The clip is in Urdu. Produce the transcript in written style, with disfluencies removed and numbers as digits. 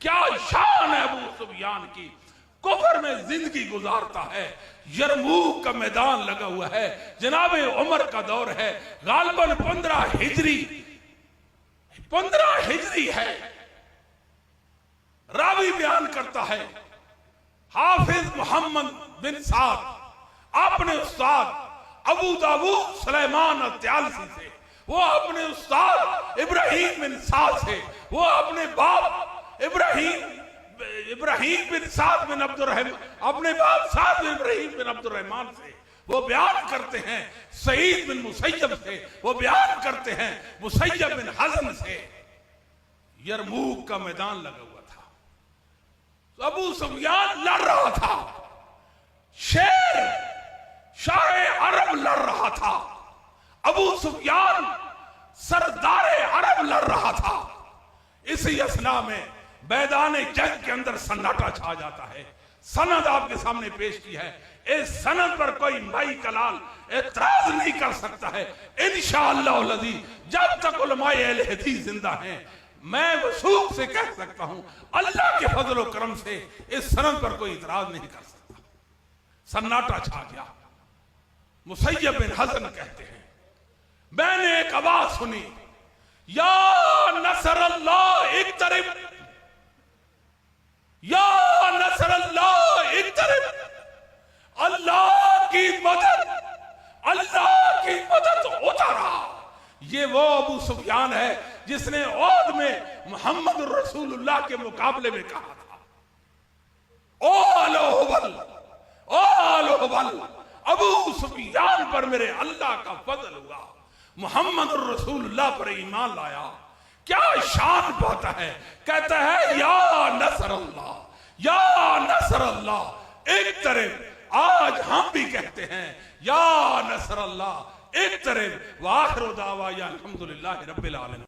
کیا شان ہے ابو سفیان کی، کفر میں زندگی گزارتا ہے، یرموک کا میدان لگا ہوا ہے، جناب عمر کا دور ہے، غالباً 15 ہجری ہے۔ راوی بیان کرتا ہے حافظ محمد بن سعد اپنے استاد ابو داؤد سلیمان الطیالسی سے، وہ اپنے استاد ابراہیم بن سعد سے، وہ اپنے باپ ابراہیم بن سعد بن عبد الرحمن، اپنے باپ سعد بن ابراہیم بن عبد الرحمن سے وہ بیان کرتے ہیں، سعید بن مسیب سے وہ بیان کرتے ہیں، مسیب بن حزن سے، یرموک کا میدان لگا ہوا تھا، ابو سفیان لڑ رہا تھا، شاہ عرب لڑ رہا تھا، ابو سفیان سردار عرب لڑ رہا تھا۔ اسی اثناء میں میدان جنگ کے اندر سناٹا چھا جاتا ہے۔ سند آپ کے سامنے پیش کی ہے، اس سند پر کوئی مائی کلال اعتراض نہیں کر سکتا ہے۔ انشاءاللہ العزیز جب تک علماء اہل حدیث زندہ ہیں میں وثوق سے کہہ سکتا ہوں اللہ کے فضل و کرم سے اس سند پر کوئی اعتراض نہیں کر سکتا۔ سناٹا چھا گیا۔ مسیب بن حزن کہتے ہیں میں نے ایک آواز سنی، یا نصر اللہ اقترب، یا نصر اللہ اقترب، اللہ کی مدد اترا۔ یہ وہ ابو سفیان ہے جس نے عہد میں محمد رسول اللہ کے مقابلے میں کہا تھا ابو سفیان پر میرے اللہ کا فضل ہوا، محمد رسول اللہ پر ایمان لایا۔ کیا شان پاتا ہے، کہتا ہے یا نصر اللہ، یا نصر اللہ اقترب۔ آج ہم بھی کہتے ہیں یا نصر اللہ اقترب، وآخر دعوانا الحمدللہ رب العالمین۔